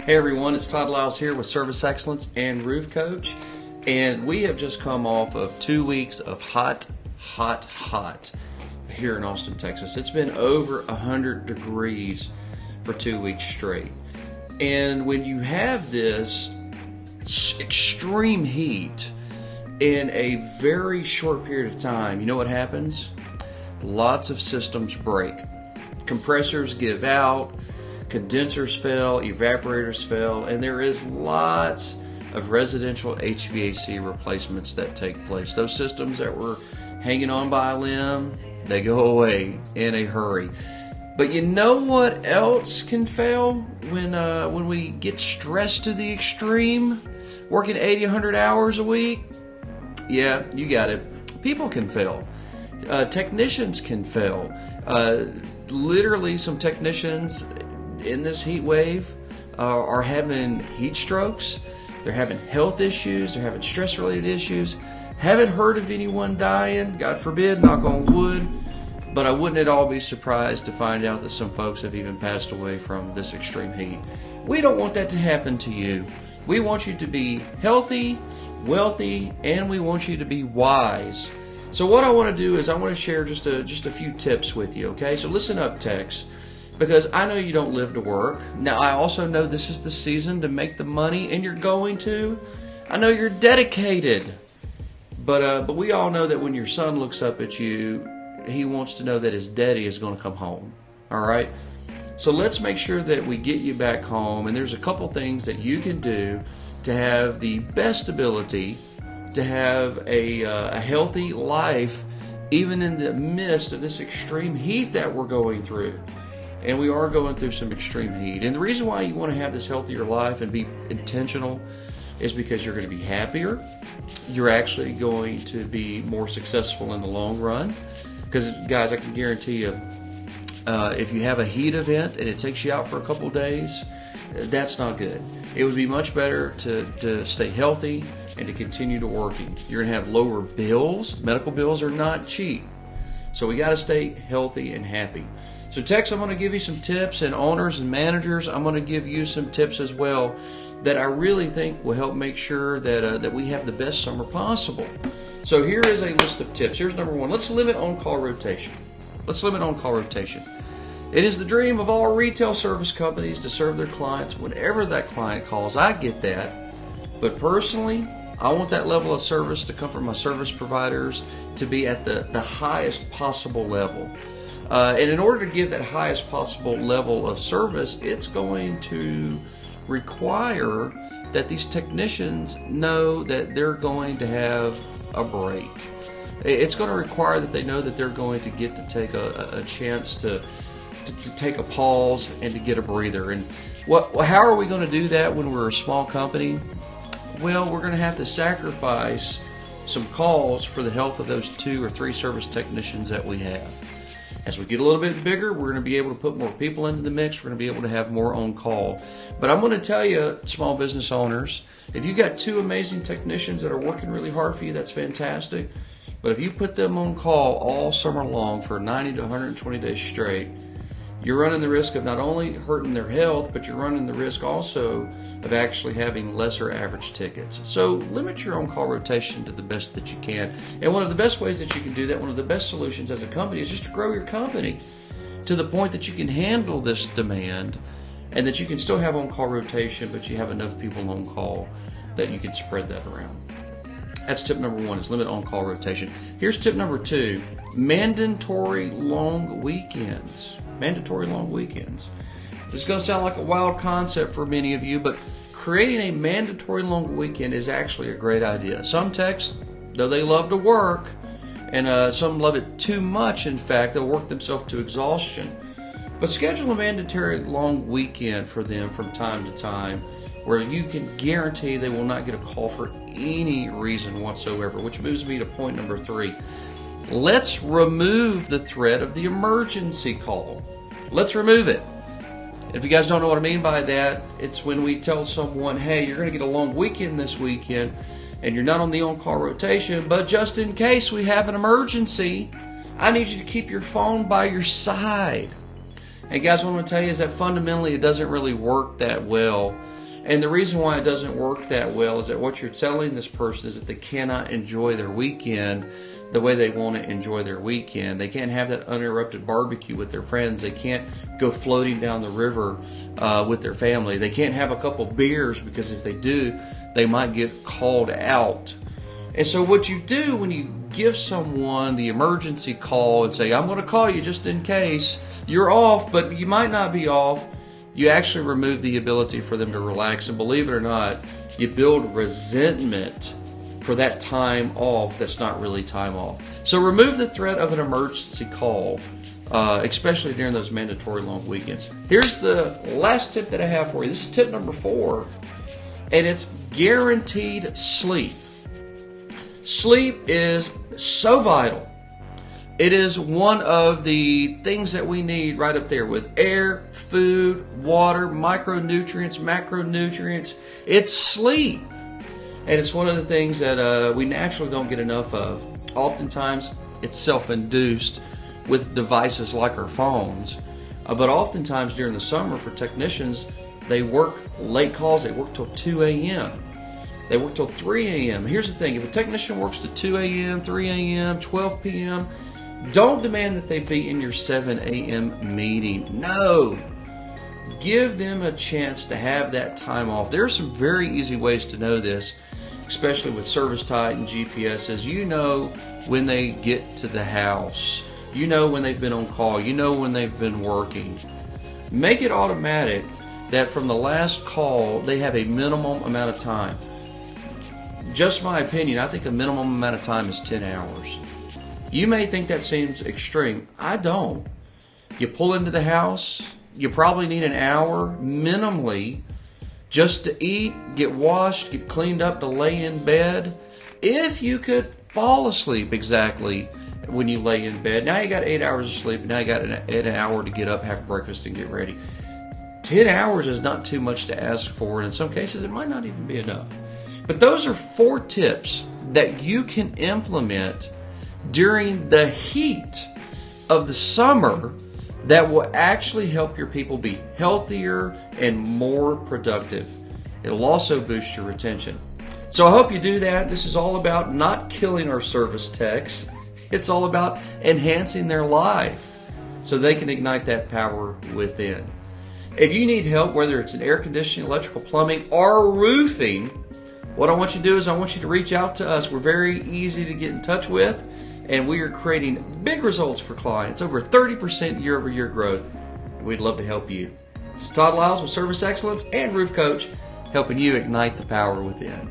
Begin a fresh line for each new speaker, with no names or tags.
Hey everyone, it's Todd Lyles here with Service Excellence and Roof Coach, and we have just come off of 2 weeks of hot here in Austin, Texas. It's been over 100 degrees for 2 weeks straight. And when you have this extreme heat in a very short period of time, you know what happens? Lots of systems break. Compressors give out, condensers fail, evaporators fail, and there is lots of residential HVAC replacements that take place. Those systems that were hanging on by a limb, they go away in a hurry. But you know what else can fail when we get stressed to the extreme? Working 80, 100 hours a week? Yeah, you got it. People can fail. Technicians can fail. Literally, some technicians in this heat wave are having heat strokes. They're having health issues. They're having stress-related issues. Haven't heard of anyone dying, God forbid, knock on wood. But I wouldn't at all be surprised to find out that some folks have even passed away from this extreme heat. We don't want that to happen to you. We want you to be healthy, wealthy, and we want you to be wise. So what I want to do is I want to share just a few tips with you, okay? So listen up, techs, because I know you don't live to work. Now, I also know this is the season to make the money, and you're going to. I know you're dedicated, but we all know that when your son looks up at you, he wants to know that his daddy is going to come home, all right? So let's make sure that we get you back home, and there's a couple things that you can do to have the best ability to have a healthy life, even in the midst of this extreme heat that we're going through. And we are going through some extreme heat. And the reason why you want to have this healthier life and be intentional is because you're going to be happier. You're actually going to be more successful in the long run. Because, guys, I can guarantee you, if you have a heat event and it takes you out for a couple of days, that's not good. It would be much better to stay healthy and to continue to working. You're going to have lower bills. Medical bills are not cheap. So we got to stay healthy and happy. So techs, I'm going to give you some tips, and owners and managers, I'm going to give you some tips as well that I really think will help make sure that we have the best summer possible. So here is a list of tips. Here's number one. Let's limit on-call rotation. Let's limit on-call rotation. It is the dream of all retail service companies to serve their clients whenever that client calls. I get that. But personally, I want that level of service to come from my service providers to be at the highest possible level. And in order to give that highest possible level of service, it's going to require that these technicians know that they're going to have a break. It's going to require that they know that they're going to get to take a chance to take a pause and to get a breather. And how are we going to do that when we're a small company? Well, we're going to have to sacrifice some calls for the health of those 2 or 3 service technicians that we have. As we get a little bit bigger, we're going to be able to put more people into the mix. We're going to be able to have more on call. But I'm going to tell you, small business owners, if you got 2 amazing technicians that are working really hard for you, that's fantastic. But if you put them on call all summer long for 90 to 120 days straight, you're running the risk of not only hurting their health, but you're running the risk also of actually having lesser average tickets. So limit your on-call rotation to the best that you can. And one of the best ways that you can do that, one of the best solutions as a company, is just to grow your company to the point that you can handle this demand and that you can still have on-call rotation, but you have enough people on call that you can spread that around. That's tip number 1, is limit on-call rotation. Here's tip number 2, mandatory long weekends. Mandatory long weekends. This is going to sound like a wild concept for many of you, but creating a mandatory long weekend is actually a great idea. Some techs, though they love to work, and some love it too much, in fact, they'll work themselves to exhaustion. But schedule a mandatory long weekend for them from time to time where you can guarantee they will not get a call for any reason whatsoever, which moves me to point number 3. Let's remove the threat of the emergency call. Let's remove it. If you guys don't know what I mean by that, it's when we tell someone, hey, you're going to get a long weekend this weekend, and you're not on the on-call rotation, but just in case we have an emergency, I need you to keep your phone by your side. And guys, what I'm going to tell you is that fundamentally it doesn't really work that well. And the reason why it doesn't work that well is that what you're telling this person is that they cannot enjoy their weekend the way they want to enjoy their weekend. They can't have that uninterrupted barbecue with their friends. They can't go floating down the river with their family. They can't have a couple beers, because if they do, they might get called out. And so what you do when you give someone the emergency call and say, I'm going to call you just in case you're off, but you might not be off, you actually remove the ability for them to relax. And believe it or not, you build resentment for that time off that's not really time off. So remove the threat of an emergency call, especially during those mandatory long weekends. Here's the last tip that I have for you. This is tip number 4, and it's guaranteed sleep. Sleep is so vital. It is one of the things that we need right up there with air, food, water, micronutrients, macronutrients. It's sleep. And it's one of the things that we naturally don't get enough of. Oftentimes, it's self-induced with devices like our phones. But oftentimes during the summer for technicians, they work late calls. They work till 2 a.m. They work till 3 a.m. Here's the thing. If a technician works to 2 a.m., 3 a.m., 12 p.m., don't demand that they be in your 7 a.m. meeting. No. Give them a chance to have that time off. There are some very easy ways to know this, especially with ServiceTitan and GPSs. You know when they get to the house. You know when they've been on call. You know when they've been working. Make it automatic that from the last call, they have a minimum amount of time. Just my opinion, I think a minimum amount of time is 10 hours. You may think that seems extreme. I don't. You pull into the house, you probably need an hour minimally just to eat, get washed, get cleaned up, to lay in bed. If you could fall asleep exactly when you lay in bed. Now you got 8 hours of sleep. Now you got an hour to get up, have breakfast, and get ready. 10 hours is not too much to ask for, and in some cases it might not even be enough. But those are 4 tips that you can implement during the heat of the summer that will actually help your people be healthier and more productive. It'll also boost your retention. So I hope you do that. This is all about not killing our service techs. It's all about enhancing their life so they can ignite that power within. If you need help, whether it's in air conditioning, electrical, plumbing, or roofing, what I want you to do is I want you to reach out to us. We're very easy to get in touch with, and we are creating big results for clients, over 30% year-over-year growth. We'd love to help you. This is Todd Lyles with Service Excellence and Roof Coach, helping you ignite the power within.